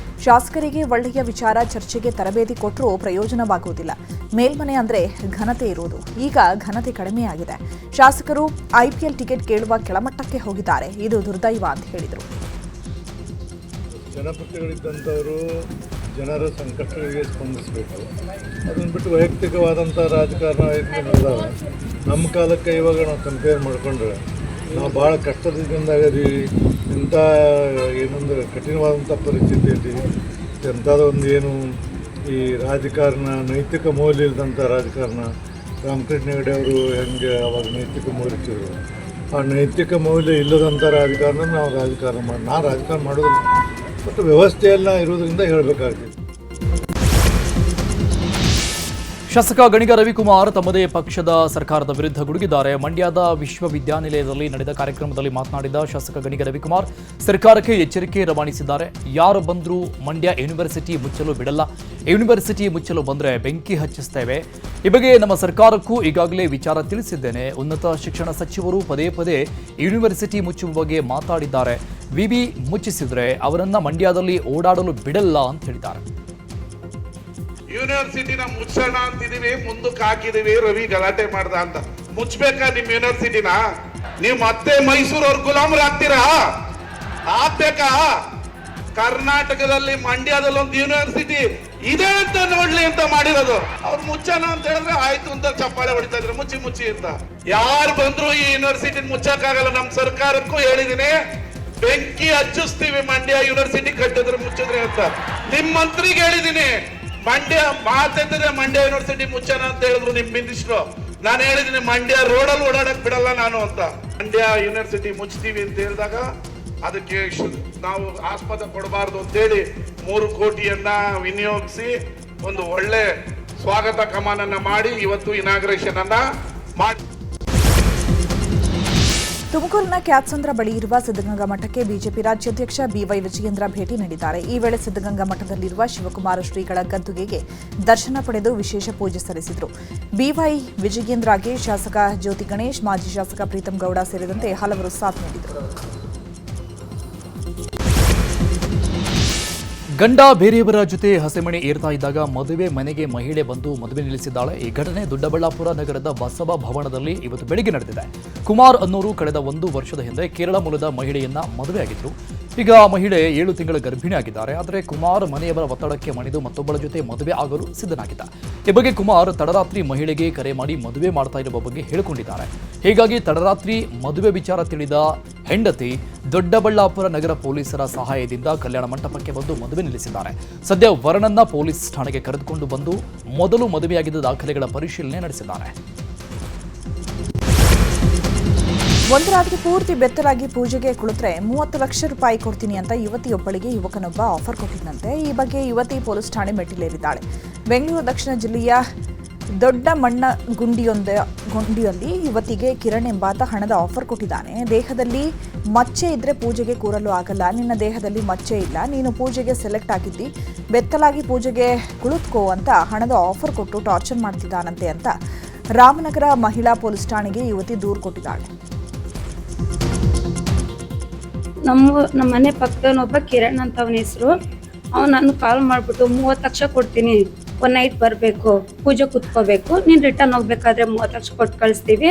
ಶಾಸಕರಿಗೆ ಒಳ್ಳೆಯ ವಿಚಾರ ಚರ್ಚೆಗೆ ತರಬೇತಿ ಕೊಟ್ಟರೂ ಪ್ರಯೋಜನವಾಗುವುದಿಲ್ಲ. ಮೇಲ್ಮನೆ ಅಂದ್ರೆ ಘನತೆ ಇರುವುದು. ಈಗ ಘನತೆ ಕಡಿಮೆಯಾಗಿದೆ. ಶಾಸಕರು IPL ಟಿಕೆಟ್ ಕೇಳುವ ಕೆಳಮಟ್ಟಕ್ಕೆ ಹೋಗಿದ್ದಾರೆ. ಇದು ದುರ್ದೈವ ಅಂತ ಹೇಳಿದರು. ಜನಪ್ರತಿನಿಧಿಗಳಿದ್ದಂಥವರು ಜನರ ಸಂಕಷ್ಟಗಳಿಗೆ ಸ್ಪಂದಿಸಬೇಕು. ಅದನ್ನು ಬಿಟ್ಟು ವೈಯಕ್ತಿಕವಾದಂಥ ರಾಜಕಾರಣ ನಡೆದಾಗ ನಮ್ಮ ಕಾಲಕ್ಕೆ ಇವಾಗ ನಾವು ಕಂಪೇರ್ ಮಾಡಿಕೊಂಡ್ರೆ ನಾವು ಭಾಳ ಕಷ್ಟದಿಂದಾಗದೀವಿ. ಇಂಥ ಏನೊಂದು ಕಠಿಣವಾದಂಥ ಪರಿಸ್ಥಿತಿಯಲ್ಲಿ ಎಂಥದೊಂದು ಏನು ಈ ರಾಜಕಾರಣ ನೈತಿಕ ಮೌಲ್ಯ ಇಲ್ಲದಂಥ ರಾಜಕಾರಣ. ರಾಮಕೃಷ್ಣ ಹೆಗಡೆ ಅವರು ಹೆಂಗೆ ಅವಾಗ ನೈತಿಕ ಮೌಲ್ಯ ಇಟ್ಟಿದ್ರು, ಆ ನೈತಿಕ ಮೌಲ್ಯ ಇಲ್ಲದಂಥ ರಾಜಕಾರಣ ನಾವು ರಾಜಕಾರಣ ಮಾಡೋದಿಲ್ಲ. ಬಟ್ ವ್ಯವಸ್ಥೆಯೆಲ್ಲ ಇರೋದ್ರಿಂದ ಹೇಳಬೇಕಾಗ್ತದೆ. ಶಾಸಕ ಗಣಿಗ ರವಿಕುಮಾರ್ ತಮ್ಮದೇ ಪಕ್ಷದ ಸರ್ಕಾರದ ವಿರುದ್ಧ ಗುಡುಗಿದ್ದಾರೆ. ಮಂಡ್ಯದ ವಿಶ್ವವಿದ್ಯಾನಿಲಯದಲ್ಲಿ ನಡೆದ ಕಾರ್ಯಕ್ರಮದಲ್ಲಿ ಮಾತನಾಡಿದ ಶಾಸಕ ಗಣಿಗ ರವಿಕುಮಾರ್ ಸರ್ಕಾರಕ್ಕೆ ಎಚ್ಚರಿಕೆ ರವಾನಿಸಿದ್ದಾರೆ. ಯಾರು ಬಂದರೂ ಮಂಡ್ಯ ಯೂನಿವರ್ಸಿಟಿ ಮುಚ್ಚಲು ಬಿಡಲ್ಲ. ಯೂನಿವರ್ಸಿಟಿ ಮುಚ್ಚಲು ಬಂದರೆ ಬೆಂಕಿ ಹಚ್ಚಿಸ್ತೇವೆ. ಈ ಬಗ್ಗೆ ನಮ್ಮ ಸರ್ಕಾರಕ್ಕೂ ಈಗಾಗಲೇ ವಿಚಾರ ತಿಳಿಸಿದ್ದೇನೆ. ಉನ್ನತ ಶಿಕ್ಷಣ ಸಚಿವರು ಪದೇ ಪದೇ ಯೂನಿವರ್ಸಿಟಿ ಮುಚ್ಚುವ ಬಗ್ಗೆ ಮಾತಾಡಿದ್ದಾರೆ. ವಿವಿ ಮುಚ್ಚಿಸಿದ್ರೆ ಅವರನ್ನ ಮಂಡ್ಯದಲ್ಲಿ ಓಡಾಡಲು ಬಿಡಲ್ಲ ಅಂತ ಹೇಳಿದ್ದಾರೆ. ಯೂನಿವರ್ಸಿಟಿನ ಮುಚ್ಚೋಣ ಅಂತಿದೀವಿ, ಮುಂದಕ್ಕೆ ಹಾಕಿದೀವಿ. ರವಿ ಗಲಾಟೆ ಮಾಡ್ದ ಅಂತ ಮುಚ್ಚಬೇಕಾ ನಿಮ್ ಯೂನಿವರ್ಸಿಟಿನ? ನೀವು ಮತ್ತೆ ಮೈಸೂರವ್ರ ಗುಲಾಮರಾಗ್ತೀರಾ? ಆಗ್ಬೇಕಾ? ಕರ್ನಾಟಕದಲ್ಲಿ ಮಂಡ್ಯದಲ್ಲಿ ಒಂದು ಯೂನಿವರ್ಸಿಟಿ ಇದೆ ಅಂತ ನೋಡ್ಲಿ ಅಂತ ಮಾಡಿರೋದು. ಅವ್ರು ಮುಚ್ಚೋಣ ಅಂತ ಹೇಳಿದ್ರೆ ಆಯ್ತು ಅಂತ ಚಪ್ಪಾಳೆ ಹೊಡಿತಾ ಇದ್ರು, ಮುಚ್ಚಿ ಅಂತ. ಯಾರು ಬಂದ್ರು ಈ ಯೂನಿವರ್ಸಿಟಿ ಮುಚ್ಚಕ್ಕಾಗಲ್ಲ. ನಮ್ ಸರ್ಕಾರಕ್ಕೂ ಹೇಳಿದೀನಿ, ಬೆಂಕಿ ಹಚ್ಚಿಸ್ತೀವಿ ಮಂಡ್ಯ ಯೂನಿವರ್ಸಿಟಿ ಕಟ್ಟಿದ್ರೆ ಮುಚ್ಚಿದ್ರೆ ಅಂತ. ನಿಮ್ ಮಂತ್ರಿಗೆ ಹೇಳಿದೀನಿ, ಮಂಡ್ಯ ಮಾತೆಂದ್ರೆ ಮಂಡ್ಯ ಯೂನಿವರ್ಸಿಟಿ ಮುಚ್ಚೋಣ ಅಂತ ಹೇಳಿದ್ರು ನಿಮ್ ಮಿನಿಸ್ಟ್ರು. ನಾನು ಹೇಳಿದೀನಿ ಮಂಡ್ಯ ರೋಡಲ್ಲಿ ಓಡಾಡಕ್ ಬಿಡಲ್ಲ ನಾನು ಅಂತ. ಮಂಡ್ಯ ಯೂನಿವರ್ಸಿಟಿ ಮುಚ್ತೀವಿ ಅಂತ ಹೇಳಿದಾಗ ಅದಕ್ಕೆ ನಾವು ಆಸ್ಪದ ಕೊಡಬಾರ್ದು ಅಂತೇಳಿ 3 ಕೋಟಿಯನ್ನ ವಿನಿಯೋಗಿಸಿ ಒಂದು ಒಳ್ಳೆ ಸ್ವಾಗತ ಕಮಾನನ್ನ ಮಾಡಿ ಇವತ್ತು ಇನಾಗ್ರೇಷನ್ ಅನ್ನ ಮಾಡಿ. ತುಮಕೂರಿನ ಕ್ಯಾತ್ಸಂದ್ರ ಬಳಿ ಇರುವ ಸಿದ್ಧಗಂಗಾ ಮಠಕ್ಕೆ ಬಿಜೆಪಿ ರಾಜ್ಯಾಧ್ಯಕ್ಷ BY ವಿಜಯೇಂದ್ರ ಭೇಟಿ ನೀಡಿದ್ದಾರೆ. ಈ ವೇಳೆ ಸಿದ್ಧಗಂಗಾ ಮಠದಲ್ಲಿರುವ ಶಿವಕುಮಾರ ಶ್ರೀಗಳ ಗದ್ದುಗೆಗೆ ದರ್ಶನ ಪಡೆದು ವಿಶೇಷ ಪೂಜೆ ಸಲ್ಲಿಸಿದರು. BY ವಿಜಯೇಂದ್ರಗೆ ಶಾಸಕ ಜ್ಯೋತಿ ಗಣೇಶ್, ಮಾಜಿ ಶಾಸಕ ಪ್ರೀತಂ ಗೌಡ ಸೇರಿದಂತೆ ಹಲವರು ಸಾಥ್ ನೀಡಿದರು. ಗಂಡ ಬೇರೆಯವರ ಜೊತೆ ಹಸೆಮಣೆ ಏರ್ತಾ ಇದ್ದಾಗ ಮದುವೆ ಮನೆಗೆ ಮಹಿಳೆ ಬಂದು ಮದುವೆ ನಿಲ್ಲಿಸಿದ್ದಾಳೆ. ಈ ಘಟನೆ ದೊಡ್ಡಬಳ್ಳಾಪುರ ನಗರದ ಬಸವ ಭವನದಲ್ಲಿ ಇವತ್ತು ಬೆಳಗ್ಗೆ ನಡೆದಿದೆ. ಕುಮಾರ್ ಅನ್ನೋರು ಕಳೆದ 1 ವರ್ಷದ ಹಿಂದೆ ಕೇರಳ ಮೂಲದ ಮಹಿಳೆಯನ್ನ ಮದುವೆಯಾಗಿದ್ರು. ಈಗ ಮಹಿಳೆ 7 ತಿಂಗಳ ಗರ್ಭಿಣಿಯಾಗಿದ್ದಾರೆ. ಆದರೆ ಕುಮಾರ್ ಮನೆಯವರ ಒತ್ತಡಕ್ಕೆ ಮಣಿದು ಮತ್ತೊಬ್ಬಳ ಜೊತೆ ಮದುವೆ ಆಗಲು ಸಿದ್ಧನಾಗಿದ್ದ. ಈ ಬಗ್ಗೆ ಕುಮಾರ್ ತಡರಾತ್ರಿ ಮಹಿಳೆಗೆ ಕರೆ ಮಾಡಿ ಮದುವೆ ಮಾಡ್ತಾ ಇರುವ ಬಗ್ಗೆ ಹೇಳಿಕೊಂಡಿದ್ದಾರೆ. ಹೀಗಾಗಿ ತಡರಾತ್ರಿ ಮದುವೆ ವಿಚಾರ ತಿಳಿದ ಹೆಂಡತಿ ದೊಡ್ಡಬಳ್ಳಾಪುರ ನಗರ ಪೊಲೀಸರ ಸಹಾಯದಿಂದ ಕಲ್ಯಾಣ ಮಂಟಪಕ್ಕೆ ಬಂದು ಮದುವೆ ನಿಲ್ಲಿಸಿದ್ದಾರೆ. ಸದ್ಯ ವರನನ್ನ ಪೊಲೀಸ್ ಠಾಣೆಗೆ ಕರೆದುಕೊಂಡು ಬಂದು ಮೊದಲು ಮದುವೆಯಾಗಿದ್ದ ದಾಖಲೆಗಳ ಪರಿಶೀಲನೆ ನಡೆಸಿದ್ದಾರೆ. ಒಂದು ರಾತ್ರಿ ಪೂರ್ತಿ ಬೆತ್ತಲಾಗಿ ಪೂಜೆಗೆ ಕುಳಿತರೆ 30 ಲಕ್ಷ ರೂಪಾಯಿ ಕೊಡ್ತೀನಿ ಅಂತ ಯುವತಿಯೊಬ್ಬಳಿಗೆ ಯುವಕನೊಬ್ಬ ಆಫರ್ ಕೊಟ್ಟಿದ್ದಂತೆ. ಈ ಬಗ್ಗೆ ಯುವತಿ ಪೊಲೀಸ್ ಠಾಣೆ ಮೆಟ್ಟಿಲೇರಿದ್ದಾಳೆ. ಬೆಂಗಳೂರು ದಕ್ಷಿಣ ಜಿಲ್ಲೆಯ ದೊಡ್ಡ ಮಣ್ಣ ಗುಂಡಿಯಲ್ಲಿ ಯುವತಿಗೆ ಕಿರಣ್ ಎಂಬಾತ ಹಣದ ಆಫರ್ ಕೊಟ್ಟಿದ್ದಾನೆ. ದೇಹದಲ್ಲಿ ಮಚ್ಚೆ ಇದ್ರೆ ಪೂಜೆಗೆ ಕೂರಲು ಆಗಲ್ಲ, ನಿನ್ನ ದೇಹದಲ್ಲಿ ಮಚ್ಚೆ ಇಲ್ಲ, ನೀನು ಪೂಜೆಗೆ ಸೆಲೆಕ್ಟ್ ಆಗಿದ್ದಿ, ಬೆತ್ತಲಾಗಿ ಪೂಜೆಗೆ ಕುಳಿತುಕೋ ಅಂತ ಹಣದ ಆಫರ್ ಕೊಟ್ಟು ಟಾರ್ಚರ್ ಮಾಡ್ತಿದ್ದಾನಂತೆ ಅಂತ ರಾಮನಗರ ಮಹಿಳಾ ಪೊಲೀಸ್ ಠಾಣೆಗೆ ಯುವತಿ ದೂರು ಕೊಟ್ಟಿದ್ದಾಳೆ. ನಮ್ಮ ಮನೆ ಪಕ್ಕದವನೊಬ್ಬ ಕಿರಣ್ ಅಂತ ಅವನ ಹೆಸರು. ಅವ್ನು ನಾನು ಕಾಲ್ ಮಾಡಿಬಿಟ್ಟು 30 ಲಕ್ಷ ಕೊಡ್ತೀನಿ, 1 ನೈಟ್ ಬರಬೇಕು, ಪೂಜೆ ಕೂತ್ಕೋಬೇಕು, ನೀನು ರಿಟರ್ನ್ ಹೋಗ್ಬೇಕಾದ್ರೆ 30 ಲಕ್ಷ ಕೊಟ್ಟು ಕಳಿಸ್ತೀವಿ,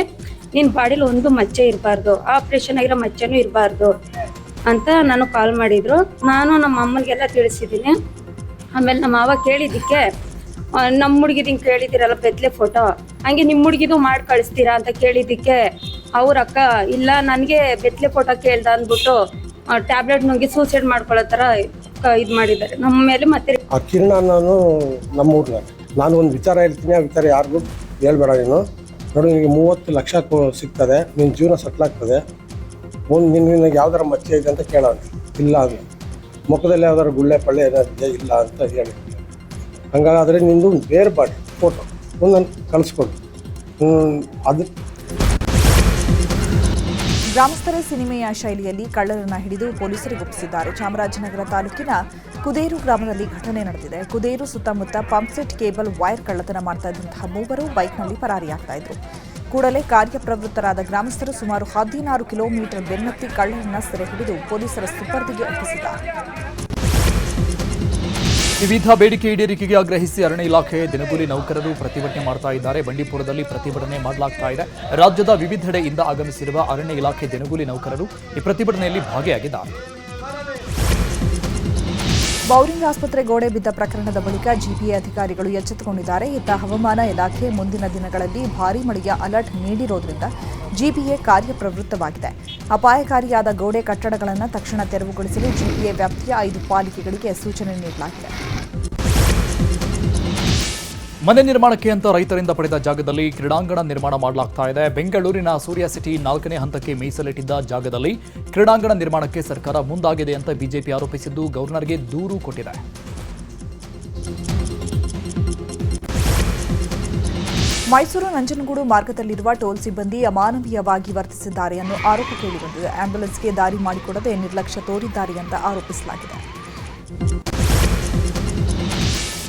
ನಿನ್ನ ಬಾಡಿಲಿ ಒಂದು ಮಚ್ಚೆ ಇರಬಾರ್ದು, ಆಪ್ರೇಷನ್ ಆಗಿರೋ ಮಚ್ಚೆನೂ ಇರಬಾರ್ದು ಅಂತ ನಾನು ಕಾಲ್ ಮಾಡಿದ್ರು. ನಾನು ನಮ್ಮ ಅಮ್ಮನಿಗೆಲ್ಲ ತಿಳಿಸಿದ್ದೀನಿ. ಆಮೇಲೆ ನಮ್ಮ ಮಾವ ಕೇಳಿದ್ದಕ್ಕೆ ನಮ್ಮ ಹುಡುಗಿದು ಹಿಂಗೆ ಕೇಳಿದ್ದೀರಲ್ಲ ಬೆತ್ತಲೆ ಫೋಟೋ, ಹಂಗೆ ನಿಮ್ಮ ಹುಡುಗಿದು ಮಾಡಿ ಕಳಿಸ್ತೀರಾ ಅಂತ ಕೇಳಿದ್ದಕ್ಕೆ ಅವ್ರ ಅಕ್ಕ ಇಲ್ಲ ನನಗೆ ಬೆತ್ತಲೆ ಫೋಟೋ ಕೇಳ್ದ ಅಂದ್ಬಿಟ್ಟು ಟ್ಯಾಬ್ಲೆಟ್ ನುಂಗಿ ಸೂಸೈಡ್ ಮಾಡ್ಕೊಳ್ಳೋ ಥರ ಇದು ಮಾಡಿದ್ದಾರೆ ನಮ್ಮ ಮೇಲೆ. ಮತ್ತೆ ಆ ಕಿರಣ ನಾನು ನಮ್ಮೂರ್ನ ನಾನು ಒಂದು ವಿಚಾರ ಹೇಳ್ತೀನಿ, ಆ ವಿಚಾರ ಯಾರಿಗೂ ಹೇಳ್ಬೇಡ ನೀನು. ನೋಡಿ ನಿನಗೆ 30 ಲಕ್ಷ ಸಿಗ್ತದೆ, ನಿನ್ನ ಜೀವನ ಸೆಟ್ಲಾಗ್ತದೆ, ನಿನಗೆ ಯಾವ್ದಾರ ಮಚ್ಚೆ ಇದೆ ಅಂತ ಕೇಳೋಣ. ಇಲ್ಲ ಅಂದರೆ ಮುಖದಲ್ಲಿ ಯಾವ್ದಾರ ಗುಳ್ಳೆ ಪಳ್ಳೆ ಏನಾದಿದೆ ಇಲ್ಲ ಅಂತ ಹೇಳಿ. ಹಂಗಾದ್ರೆ ನಿಂದು ಬೇರೆ ಬಾಡಿ ಫೋಟೋ ಒಂದು ನಾನು ಕಳಿಸ್ಕೊಡು. ಅದು ಗ್ರಾಮಸ್ಥರೇ ಸಿನಿಮೆಯ ಶೈಲಿಯಲ್ಲಿ ಕಳ್ಳರನ್ನ ಹಿಡಿದು ಪೊಲೀಸರಿಗೆ ಒಪ್ಪಿಸಿದ್ದಾರೆ. ಚಾಮರಾಜನಗರ ತಾಲೂಕಿನ ಕುದೇರು ಗ್ರಾಮದಲ್ಲಿ ಘಟನೆ ನಡೆದಿದೆ. ಕುದೇರು ಸುತ್ತಮುತ್ತ ಪಂಪ್ಸೆಟ್ ಕೇಬಲ್ ವೈರ್ ಕಳ್ಳತನ ಮಾಡ್ತಾ ಇದ್ದಂತಹ 3 ಬೈಕ್ನಲ್ಲಿ ಪರಾರಿಯಾಗ್ತಾ ಇದ್ರು. ಕೂಡಲೇ ಕಾರ್ಯಪ್ರವೃತ್ತರಾದ ಗ್ರಾಮಸ್ಥರು ಸುಮಾರು 16 ಕಿಲೋಮೀಟರ್ ಬೆನ್ನತ್ತಿ ಕಳ್ಳರನ್ನ ಸೆರೆ ಹಿಡಿದು ಪೊಲೀಸರ ಸುಪರ್ದಿಗೆ ಒಪ್ಪಿಸಿದ್ದಾರೆ. ವಿವಿಧ ಬೇಡಿಕೆ ಈಡೇರಿಕೆಗೆ ಆಗ್ರಹಿಸಿ ಅರಣ್ಯ ಇಲಾಖೆ ದಿನಗೂಲಿ ನೌಕರರು ಪ್ರತಿಭಟನೆ ಮಾಡ್ತಾ ಇದ್ದಾರೆ. ಬಂಡೀಪುರದಲ್ಲಿ ಪ್ರತಿಭಟನೆ ಮಾಡಲಾಗ್ತಾ ಇದೆ. ರಾಜ್ಯದ ವಿವಿಧೆಡೆಯಿಂದ ಆಗಮಿಸಿರುವ ಅರಣ್ಯ ಇಲಾಖೆ ದಿನಗೂಲಿ ನೌಕರರು ಈ ಪ್ರತಿಭಟನೆಯಲ್ಲಿ ಭಾಗಿಯಾಗಿದ್ದಾರೆ. ಬೌರಿಂಗ್ ಆಸ್ಪತ್ರೆ ಗೋಡೆ ಬಿದ್ದ ಪ್ರಕರಣದ ಬಳಿಕ ಜಿಪಿಎ ಅಧಿಕಾರಿಗಳು ಎಚ್ಚೆತ್ತುಕೊಂಡಿದ್ದಾರೆ. ಇತ್ತ ಹವಾಮಾನ ಇಲಾಖೆ ಮುಂದಿನ ದಿನಗಳಲ್ಲಿ ಭಾರೀ ಮಳೆಯ ಅಲರ್ಟ್ ನೀಡಿರೋದ್ರಿಂದ ಜಿಪಿಎ ಕಾರ್ಯಪ್ರವೃತ್ತವಾಗಿದೆ. ಅಪಾಯಕಾರಿಯಾದ ಗೋಡೆ ಕಟ್ಟಡಗಳನ್ನು ತಕ್ಷಣ ತೆರವುಗೊಳಿಸಲು ಜಿಪಿಎ ವ್ಯಾಪ್ತಿಯ 5 ಪಾಲಿಕೆಗಳಿಗೆ ಸೂಚನೆ ನೀಡಲಾಗಿದೆ. ಮನೆ ನಿರ್ಮಾಣಕ್ಕೆ ಅಂತ ರೈತರಿಂದ ಪಡೆದ ಜಾಗದಲ್ಲಿ ಕ್ರೀಡಾಂಗಣ ನಿರ್ಮಾಣ ಮಾಡಲಾಗ್ತಾ ಇದೆ. ಬೆಂಗಳೂರಿನ ಸೂರ್ಯ ಸಿಟಿ 4ನೇ ಹಂತಕ್ಕೆ ಮೀಸಲಿಟ್ಟಿದ್ದ ಜಾಗದಲ್ಲಿ ಕ್ರೀಡಾಂಗಣ ನಿರ್ಮಾಣಕ್ಕೆ ಸರ್ಕಾರ ಮುಂದಾಗಿದೆ ಅಂತ ಬಿಜೆಪಿ ಆರೋಪಿಸಿದ್ದು ಗವರ್ನರ್ಗೆ ದೂರು ಕೊಟ್ಟಿದೆ. ಮೈಸೂರು ನಂಜನಗೂಡು ಮಾರ್ಗದಲ್ಲಿರುವ ಟೋಲ್ ಸಿಬ್ಬಂದಿ ಅಮಾನವೀಯವಾಗಿ ವರ್ತಿಸಿದ್ದಾರೆ ಅನ್ನೋ ಆರೋಪ ಕೇಳಿಬಂದಿದೆ. ಆಂಬ್ಯುಲೆನ್ಸ್ಗೆ ದಾರಿ ಮಾಡಿಕೊಡದೆ ನಿರ್ಲಕ್ಷ್ಯ ತೋರಿದ್ದಾರೆ ಅಂತ ಆರೋಪಿಸಲಾಗಿದೆ.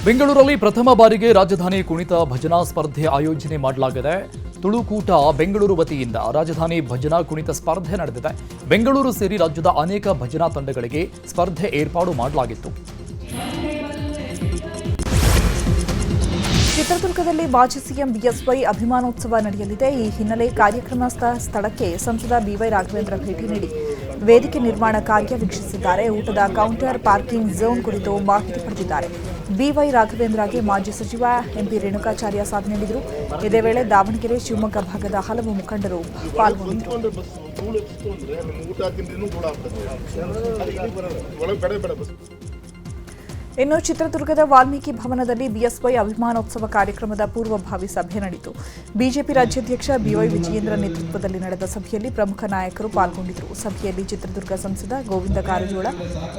ಬೆಂಗಳೂರಲ್ಲಿ ಪ್ರಥಮ ಬಾರಿಗೆ ರಾಜಧಾನಿ ಕುಣಿತ ಭಜನಾ ಸ್ಪರ್ಧೆ ಆಯೋಜನೆ ಮಾಡಲಾಗಿದೆ. ತುಳುಕೂಟ ಬೆಂಗಳೂರು ವತಿಯಿಂದ ರಾಜಧಾನಿ ಭಜನಾ ಕುಣಿತ ಸ್ಪರ್ಧೆ ನಡೆದಿದೆ. ಬೆಂಗಳೂರು ಸೇರಿ ರಾಜ್ಯದ ಅನೇಕ ಭಜನಾ ತಂಡಗಳಿಗೆ ಸ್ಪರ್ಧೆ ಏರ್ಪಾಡು ಮಾಡಲಾಗಿತ್ತು. ಚಿತ್ರದುರ್ಗದಲ್ಲಿ ಮಾಜಿ ಸಿಎಂ ಬಿಎಸ್ವೈ ಅಭಿಮಾನೋತ್ಸವ ನಡೆಯಲಿದೆ. ಈ ಹಿನ್ನೆಲೆ ಕಾರ್ಯಕ್ರಮ ಸ್ಥಳಕ್ಕೆ ಸಂಸದ ಬಿವೈ ರಾಘವೇಂದ್ರ ಭೇಟಿ ನೀಡಿ ವೇದಿಕೆ ನಿರ್ಮಾಣ ಕಾರ್ಯ ವೀಕ್ಷಿಸಿದ್ದಾರೆ. ಊಟದ ಕೌಂಟರ್, ಪಾರ್ಕಿಂಗ್ ಝೋನ್ ಕುರಿತು ಮಾಹಿತಿ ಪಡೆದಿದ್ದಾರೆ. ಬಿವೈ ರಾಘವೇಂದ್ರಗೆ ಮಾಜಿ ಸಚಿವ ಎಂಪಿ ರೇಣುಕಾಚಾರ್ಯ ಸಾಥ್ ನೀಡಿದರು. ಇದೇ ವೇಳೆ ದಾವಣಗೆರೆ, ಶಿವಮೊಗ್ಗ ಭಾಗದ ಹಲವು ಮುಖಂಡರು ಪಾಲ್ಗೊಂಡಿದ್ದರು. ಇನ್ನು ಚಿತ್ರದುರ್ಗದ ವಾಲ್ಮೀಕಿ ಭವನದಲ್ಲಿ ಬಿಎಸ್ವೈ ಅಭಿಮಾನೋತ್ಸವ ಕಾರ್ಯಕ್ರಮದ ಪೂರ್ವಭಾವಿ ಸಭೆ ನಡೆಯಿತು. ಬಿಜೆಪಿ ರಾಜ್ಯಾಧ್ಯಕ್ಷ ಬಿವೈ ವಿಜಯೇಂದ್ರ ನೇತೃತ್ವದಲ್ಲಿ ನಡೆದ ಸಭೆಯಲ್ಲಿ ಪ್ರಮುಖ ನಾಯಕರು ಪಾಲ್ಗೊಂಡಿದ್ದರು. ಸಭೆಯಲ್ಲಿ ಚಿತ್ರದುರ್ಗ ಸಂಸದ ಗೋವಿಂದ ಕಾರಜೋಳ,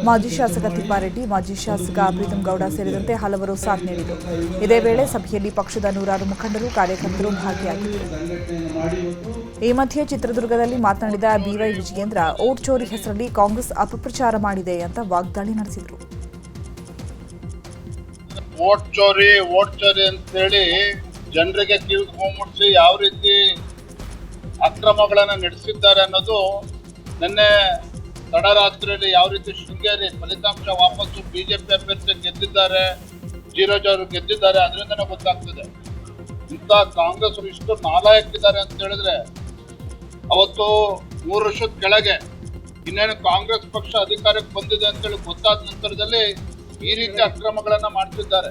ಮಾಜಿ ಶಾಸಕ ತಿಪ್ಪಾರೆಡ್ಡಿ, ಮಾಜಿ ಶಾಸಕ ಪ್ರೀತಂ ಗೌಡ ಸೇರಿದಂತೆ ಹಲವರು ಸಾಥ್ ನೀಡಿದರು. ಇದೇ ವೇಳೆ ಸಭೆಯಲ್ಲಿ ಪಕ್ಷದ ನೂರಾರು ಮುಖಂಡರು, ಕಾರ್ಯಕರ್ತರು ಭಾಗಿಯಾಗಿದ್ದರು. ಈ ಮಧ್ಯೆ ಚಿತ್ರದುರ್ಗದಲ್ಲಿ ಮಾತನಾಡಿದ ಬಿವೈ ವಿಜಯೇಂದ್ರ ಓಟ್ ಚೋರಿ ಹೆಸರಲ್ಲಿ ಕಾಂಗ್ರೆಸ್ ಅಪಪ್ರಚಾರ ಮಾಡಿದೆ ಅಂತ ವಾಗ್ದಾಳಿ ನಡೆಸಿದರು. ಓಟ್ ಚೋರಿ ಅಂತೇಳಿ ಜನರಿಗೆ ಕಿವಿಗೊಂಡ್ಬಿಡ್ಸಿ ಯಾವ ರೀತಿ ಅಕ್ರಮಗಳನ್ನ ನಡೆಸಿದ್ದಾರೆ ಅನ್ನೋದು ನಿನ್ನೆ ತಡರಾತ್ರಿಯಲ್ಲಿ ಯಾವ ರೀತಿ ಶೃಂಗೇರಿ ಫಲಿತಾಂಶ ವಾಪಸ್ಸು ಬಿಜೆಪಿ ಅಭ್ಯರ್ಥಿ ಗೆದ್ದಿದ್ದಾರೆ, ಜೀರಾಜ್ ಅವರು ಗೆದ್ದಿದ್ದಾರೆ, ಅದರಿಂದನೇ ಗೊತ್ತಾಗ್ತದೆ. ಇಂಥ ಕಾಂಗ್ರೆಸ್ ಇಷ್ಟು ನಾಲಾಯಕ್ಕಿದ್ದಾರೆ ಅಂತ ಹೇಳಿದ್ರೆ ಅವತ್ತು 3 ವರ್ಷದ ಕೆಳಗೆ ಇನ್ನೇನು ಕಾಂಗ್ರೆಸ್ ಪಕ್ಷ ಅಧಿಕಾರಕ್ಕೆ ಬಂದಿದೆ ಅಂತೇಳಿ ಗೊತ್ತಾದ ನಂತರದಲ್ಲಿ ಈ ರೀತಿ ಅಕ್ರಮಗಳನ್ನ ಮಾಡ್ತಿದ್ದಾರೆ.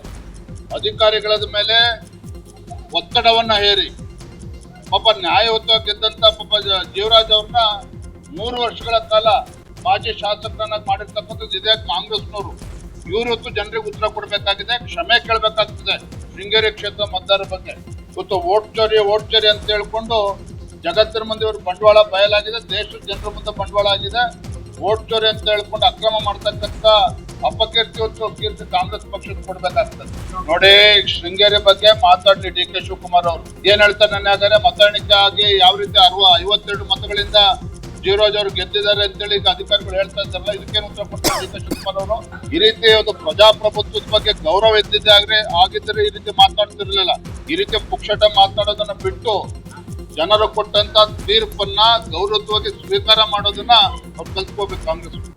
ಅಧಿಕಾರಿಗಳ ಮೇಲೆ ಒತ್ತಡವನ್ನ ಹೇರಿ ಪಾಪ ನ್ಯಾಯಯುತವಾಗಿ ಗೆದ್ದಂತ ಪಾಪ ಜೀವರಾಜ್ ಅವ್ರನ್ನ 3 ವರ್ಷಗಳ ಕಾಲ ಮಾಜಿ ಶಾಸಕರನ್ನ ಮಾಡಿರ್ತಕ್ಕಂಥದ್ದು ಇದೇ ಕಾಂಗ್ರೆಸ್ನವರು. ಇವತ್ತು ಜನರಿಗೆ ಉತ್ತರ ಕೊಡಬೇಕಾಗಿದೆ, ಕ್ಷಮೆ ಕೇಳಬೇಕಾಗ್ತದೆ ಶೃಂಗೇರಿ ಕ್ಷೇತ್ರ ಮತದಾರರ ಬಗ್ಗೆ. ಇವತ್ತು ಓಟ್ ಚೋರಿ ಅಂತ ಹೇಳ್ಕೊಂಡು ಜಗತ್ತಿನ ಮುಂದೆ ಇವರು ಬಂಡವಾಳ ಬಯಲಾಗಿದೆ, ದೇಶದ ಜನರ ಮುಂದೆ ಬಂಡವಾಳ ಆಗಿದೆ. ಓಟ್ ಚೋರಿ ಅಂತ ಹೇಳ್ಕೊಂಡು ಅಕ್ರಮ ಮಾಡ್ತಕ್ಕಂಥ ಅಪಕೀರ್ತಿ ಹೊತ್ತು ಕೀರ್ತಿ ಕಾಂಗ್ರೆಸ್ ಪಕ್ಷಕ್ಕೆ ಕೊಡ್ಬೇಕಾಗ್ತದೆ. ನೋಡಿ, ಶೃಂಗೇರಿ ಬಗ್ಗೆ ಮಾತಾಡ್ಲಿ ಡಿ ಕೆ ಶಿವಕುಮಾರ್ ಅವರು ಏನ್ ಹೇಳ್ತಾರೆ, ನನ್ನ ಹಾಗಾದ್ರೆ ಮತ ಎಣಿಕೆ ಆಗಿ ಯಾವ ರೀತಿ 52 ಮತಗಳಿಂದ ಜೀವರಾಜ್ ಅವರು ಗೆದ್ದಿದ್ದಾರೆ ಅಂತೇಳಿ ಈಗ ಅಧಿಕಾರಿಗಳು ಹೇಳ್ತಾ ಇದ್ದಾರಲ್ಲ, ಇದಕ್ಕೇನು ಉತ್ತರ ಕೊಡ್ತಾರೆ ಡಿ ಕೆ ಶಿವಕುಮಾರ್ ಅವರು? ಈ ರೀತಿ ಒಂದು ಪ್ರಜಾಪ್ರಭುತ್ವದ ಬಗ್ಗೆ ಗೌರವ ಇದ್ದಿದ್ದೆ ಆಗಿದ್ರೆ ಈ ರೀತಿ ಮಾತಾಡ್ತಿರ್ಲಿಲ್ಲ. ಈ ರೀತಿ ಪುಕ್ಷಟ ಮಾತಾಡೋದನ್ನ ಬಿಟ್ಟು ಜನರು ಕೊಟ್ಟಂತ ತೀರ್ಪನ್ನ ಗೌರವವಾಗಿ ಸ್ವೀಕಾರ ಮಾಡೋದನ್ನ ಅವ್ರು ಕಲ್ತ್ಕೋಬೇಕು ಕಾಂಗ್ರೆಸ್.